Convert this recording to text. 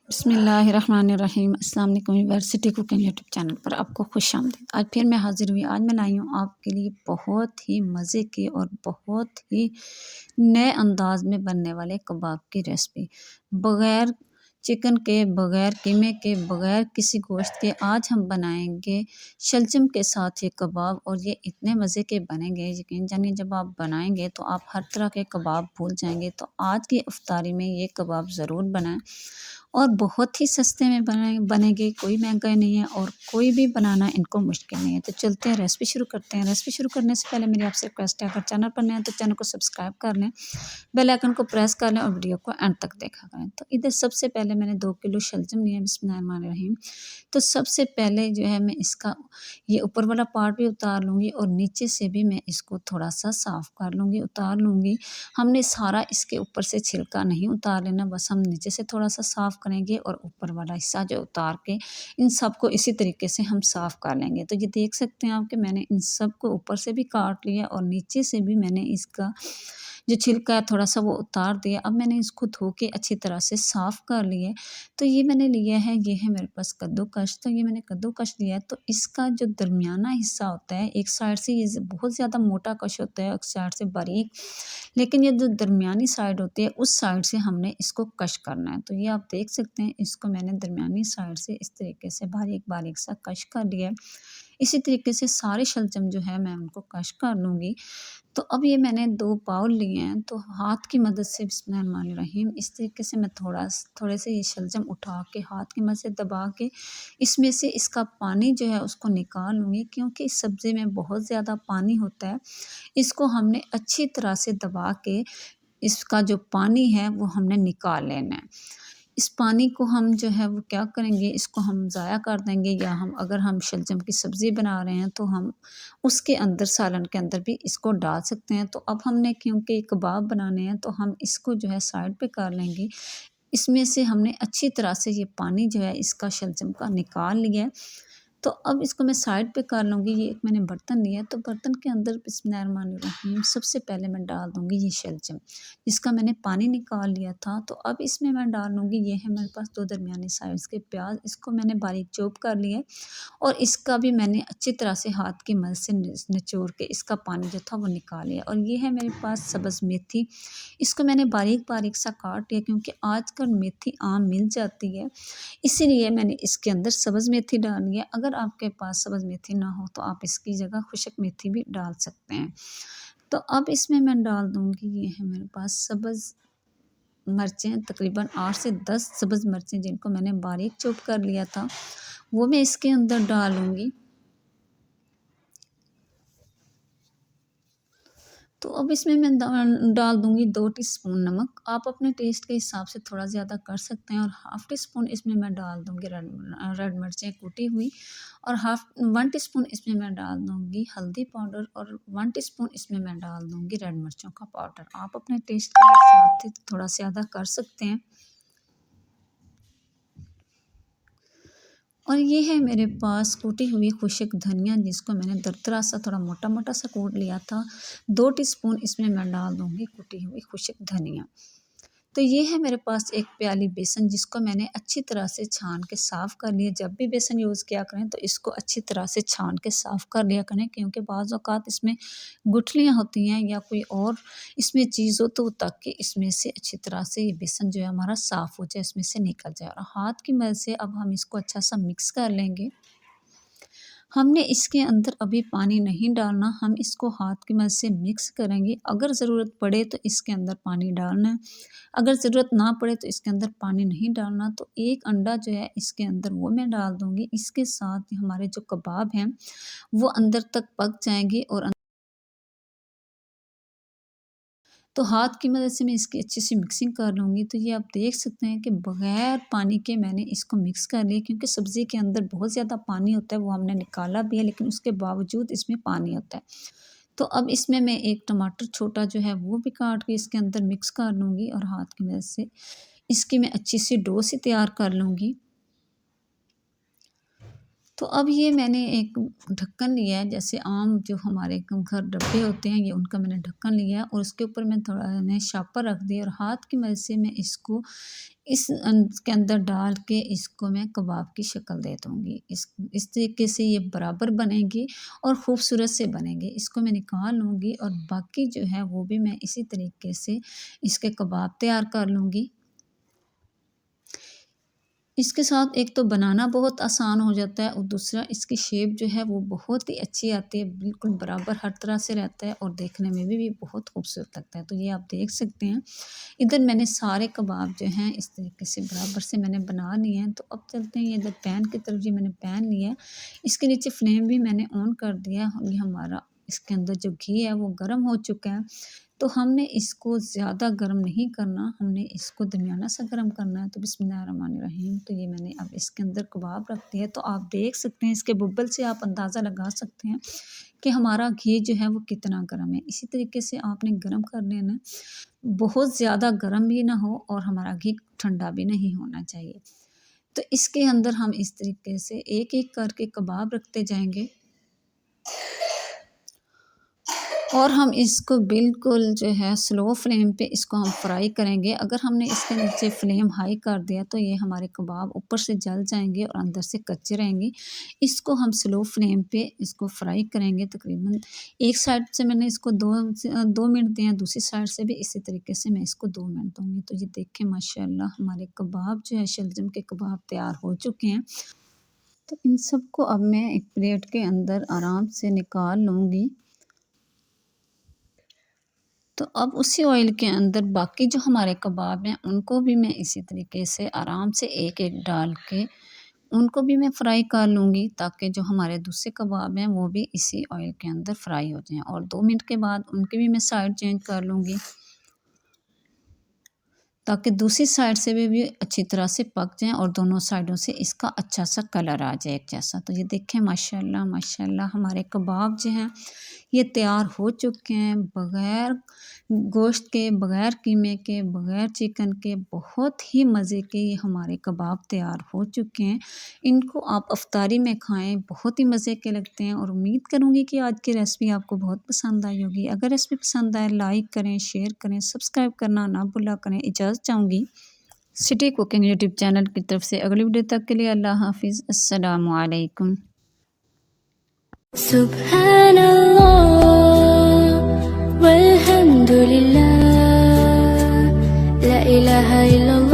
बिस्मिल्लाहिर्रहमानिर्रहीम। अस्सलाम वालेकुम यूनिवर्सिटी कुकिंग यूट्यूब चैनल पर आपको खुशामदीद। आज फिर मैं हाज़िर हुई। आज मैं लाई हूँ आपके लिए बहुत ही मज़े के और बहुत ही नए अंदाज़ में बनने वाले कबाब की रेसिपी। बग़ैर चिकन के, बग़ैर कीमे के, बग़ैर किसी गोश्त के आज हम बनाएंगे शलजम के साथ ये कबाब, और ये इतने मज़े के बनेंगे, यकीन जानिए जब आप बनाएंगे तो आप हर तरह के कबाब भूल जाएंगे। तो आज की इफ्तारी में ये कबाब ज़रूर बनाएं और बहुत ही सस्ते में बनेंगे, कोई महंगा नहीं है और कोई भी बनाना इनको मुश्किल नहीं है। तो चलते हैं, रेसिपी शुरू करते हैं। रेसिपी शुरू करने से पहले मेरी आपसे रिक्वेस्ट है, अगर चैनल पर नए हैं तो चैनल को सब्सक्राइब कर लें, बेल आइकन को प्रेस कर लें और वीडियो को एंड तक देखा करें। तो इधर सबसे पहले मैंने 2 किलो शलजम लिया है। बिस्मिल्लाहिर्रहमानिर्रहीम। तो सबसे पहले जो है मैं इसका ये ऊपर वाला पार्ट भी उतार लूँगी और नीचे से भी मैं इसको थोड़ा-सा साफ़ कर लूँगी, उतार लूँगी। हमने सारा इसके ऊपर से छिलका नहीं उतार लेना, बस हम नीचे से थोड़ा-सा साफ़ करेंगे और ऊपर वाला हिस्सा जो उतार के इन सबको इसी तरीके से हम साफ़ कर लेंगे। तो ये देख सकते हैं आप कि मैंने इन सबको ऊपर से भी काट लिया और नीचे से भी मैंने इसका जो छिलका है थोड़ा-सा वो उतार दिया। अब मैंने इसको धो के अच्छी तरह से साफ़ कर लिया है। तो ये मैंने लिया है, ये है मेरे पास कद्दूकस। तो ये मैंने कद्दूकस लिया है, तो इसका जो दरमियाना हिस्सा होता है, एक साइड से ये बहुत ज़्यादा मोटा कश होता है, एक साइड से बारीक, लेकिन ये जो दरमियानी साइड होती है उस साइड से हमने इसको कश करना है। तो ये आप देख सकते हैं, इसको मैंने दरमियानी साइड से इस तरीके से बारीक-बारीक सा कश कर लिया है। इसी तरीके से सारे शलजम जो है मैं उनको कश कर लूँगी। तो अब ये मैंने 2 बाउल लिए हैं, तो हाथ की मदद से बिस्मिल्लाहिर्रहमानिर्रहीम इस तरीके से मैं थोड़े से ये शलजम उठा के हाथ की मदद से दबा के इसमें से इसका पानी जो है उसको निकाल लूँगी, क्योंकि इस सब्ज़ी में बहुत ज़्यादा पानी होता है। इसको हमने अच्छी तरह से दबा के इसका जो पानी है वो हमने निकाल लेना है। इस पानी को हम जो है वो क्या करेंगे, इसको हम ज़ाया कर देंगे, या हम अगर हम शलजम की सब्ज़ी बना रहे हैं तो हम उसके अंदर सालन के अंदर भी इसको डाल सकते हैं। तो अब हमने क्योंकि कबाब बनाने हैं तो हम इसको जो है साइड पे कर लेंगे। इसमें से हमने अच्छी तरह से ये पानी जो है इसका शलजम का निकाल लिया है। तो अब इसको मैं साइड पे कर लूँगी। ये एक मैंने बर्तन लिया है, तो बर्तन के अंदर बिस्मिल्लाहिर्रहमानिर्रहीम सबसे पहले मैं डाल दूँगी ये शलजम, जिसका मैंने पानी निकाल लिया था। तो अब इसमें मैं डाल लूँगी, ये है मेरे पास 2 दरमियानी साइज़ के प्याज, इसको मैंने बारीक चॉप कर लिया है और इसका भी मैंने अच्छी तरह से हाथ की मदद से निचोड़ के इसका पानी जो था वो निकाल लिया। और ये है मेरे पास सब्ज़ मेथी, इसको मैंने बारीक-बारीक सा काट लिया, क्योंकि आजकल मेथी आम मिल जाती है, इसीलिए मैंने इसके अंदर सब्ज़ मेथी डाली है। अगर आपके पास सब्ज़ मेथी ना हो तो आप इसकी जगह खुशक मेथी भी डाल सकते हैं। तो अब इसमें मैं डाल दूँगी, ये है मेरे पास सब्ज़ मिर्चें, तकरीबन 8 से 10 सब्ज़ मिर्चें जिनको मैंने बारीक चॉप कर लिया था, वो मैं इसके अंदर डालूँगी। तो अब इसमें मैं डाल दूँगी 2 टीस्पून नमक। आप अपने टेस्ट के हिसाब से थोड़ा ज़्यादा कर सकते हैं, और हाफ़ टी स्पून इसमें मैं डाल दूँगी रेड मिर्चें कुटी हुई, और 1 टीस्पून इसमें मैं डाल दूँगी हल्दी पाउडर, और 1 टीस्पून इसमें मैं डाल दूँगी रेड मिर्चों का पाउडर। आप अपने टेस्ट के हिसाब से थोड़ा ज़्यादा कर सकते हैं। और ये है मेरे पास कूटी हुई खुशक धनिया, जिसको मैंने दरदरा सा थोड़ा मोटा-मोटा सा कूट लिया था। 2 टीस्पून इसमें मैं डाल दूँगी कुटी हुई खुशक धनिया। तो ये है मेरे पास 1 प्याली बेसन, जिसको मैंने अच्छी तरह से छान के साफ़ कर लिया। जब भी बेसन यूज़ किया करें तो इसको अच्छी तरह से छान के साफ़ कर लिया करें, क्योंकि बाज़ औक़ात इसमें गुठलियाँ होती हैं या कोई और इसमें चीज़ हो, तो ताकि इसमें से अच्छी तरह से ये बेसन जो है हमारा साफ़ हो जाए, इसमें से निकल जाए। और हाथ की मदद से अब हम इसको अच्छा सा मिक्स कर लेंगे। हमने इसके अंदर अभी पानी नहीं डालना, हम इसको हाथ की मदद से मिक्स करेंगे। अगर ज़रूरत पड़े तो इसके अंदर पानी डालना है, अगर ज़रूरत ना पड़े तो इसके अंदर पानी नहीं डालना। तो 1 अंडा जो है इसके अंदर वो मैं डाल दूँगी। इसके साथ हमारे जो कबाब हैं वो अंदर तक पक जाएँगे, और तो हाथ की मदद से मैं इसकी अच्छी सी मिक्सिंग कर लूँगी। तो ये आप देख सकते हैं कि बग़ैर पानी के मैंने इसको मिक्स कर लिया, क्योंकि सब्ज़ी के अंदर बहुत ज़्यादा पानी होता है, वो हमने निकाला भी है, लेकिन उसके बावजूद इसमें पानी होता है। तो अब इसमें मैं 1 टमाटर छोटा जो है वो भी काट के इसके अंदर मिक्स कर लूँगी, और हाथ की मदद से इसकी मैं अच्छी सी डो सी तैयार कर लूँगी। तो अब ये मैंने एक ढक्कन लिया है, जैसे आम जो हमारे घर डब्बे होते हैं, ये उनका मैंने ढक्कन लिया है और उसके ऊपर मैं थोड़ा मैंने शापर रख दिया और हाथ की मदद से मैं इसको के अंदर डाल के इसको मैं कबाब की शक्ल दे दूँगी। इस तरीके से ये बराबर बनेगी और ख़ूबसूरत से बनेंगे। इसको मैं निकाल लूँगी और बाकी जो है वो भी मैं इसी तरीके से इसके कबाब तैयार कर लूँगी। इसके साथ एक तो बनाना बहुत आसान हो जाता है और दूसरा इसकी शेप जो है वो बहुत ही अच्छी आती है, बिल्कुल बराबर हर तरह से रहता है और देखने में भी बहुत खूबसूरत लगता है। तो ये आप देख सकते हैं, इधर मैंने सारे कबाब जो हैं इस तरीके से बराबर से मैंने बना लिए हैं। तो अब चलते हैं, ये इधर पैन की तरफ, ये मैंने पैन लिया है, इसके नीचे फ्लेम भी मैंने ऑन कर दिया है और ये हमारा इसके अंदर जो घी है वो गर्म हो चुका है। तो हमने इसको ज़्यादा गर्म नहीं करना, हमने इसको दरमियाना सा गर्म करना है। तो बिस्मिल्लाहिर्रहमानिर्रहीम, तो ये मैंने अब इसके अंदर कबाब रख दिया है। तो आप देख सकते हैं, इसके बुब्बल से आप अंदाज़ा लगा सकते हैं कि हमारा घी जो है वो कितना गर्म है। इसी तरीके से आपने गर्म कर लेना है, बहुत ज़्यादा गर्म भी ना हो और हमारा घी ठंडा भी नहीं होना चाहिए। तो इसके अंदर हम इस तरीके से एक-एक करके कबाब रखते जाएँगे और हम इसको बिल्कुल जो है स्लो फ्लेम पे इसको हम फ्राई करेंगे। अगर हमने इसके नीचे फ्लेम हाई कर दिया तो ये हमारे कबाब ऊपर से जल जाएँगे और अंदर से कच्चे रहेंगे। इसको हम स्लो फ्लेम पे इसको फ्राई करेंगे। तकरीबन एक साइड से मैंने इसको 2 मिनट दिए हैं, दूसरी साइड से भी इसी तरीके से मैं इसको 2 मिनट दूँगी। तो ये देखें, माशाल्लाह हमारे कबाब जो है शलजम के कबाब तैयार हो चुके हैं। तो इन सबको अब मैं एक प्लेट के अंदर आराम से निकाल लूँगी। तो अब उसी ऑयल के अंदर बाकी जो हमारे कबाब हैं उनको भी मैं इसी तरीके से आराम से एक-एक डाल के उनको भी मैं फ्राई कर लूँगी, ताकि जो हमारे दूसरे कबाब हैं वो भी इसी ऑयल के अंदर फ्राई हो जाएँ और 2 मिनट के बाद उनकी भी मैं साइड चेंज कर लूँगी, ताकि दूसरी साइड से भी अच्छी तरह से पक जाएँ और दोनों साइडों से इसका अच्छा सा कलर आ जाए एक जैसा। तो ये देखें, माशाल्लाह माशाल्लाह हमारे कबाब जो हैं ये तैयार हो चुके हैं, बग़ैर गोश्त के, बग़ैर कीमे के, बग़ैर चिकन के, बहुत ही मज़े के ये हमारे कबाब तैयार हो चुके हैं। इनको आप इफ्तारी में खाएँ, बहुत ही मज़े के लगते हैं और उम्मीद करूँगी कि आज की रेसिपी आपको बहुत पसंद आई होगी। अगर रेसिपी पसंद आए लाइक करें, शेयर करें, सब्सक्राइब करना ना भूला करें। इजाज़त चाहूँगी सिटी कुकिंग यूट्यूब चैनल की तरफ से। अगली वीडियो तक के लिए अल्लाह हाफ़िज़, अस्सलामु अलैकुम। सुब्हानल्लाह वल्हम्दुलिल्लाह ला इलाहा इल्लल्लाह।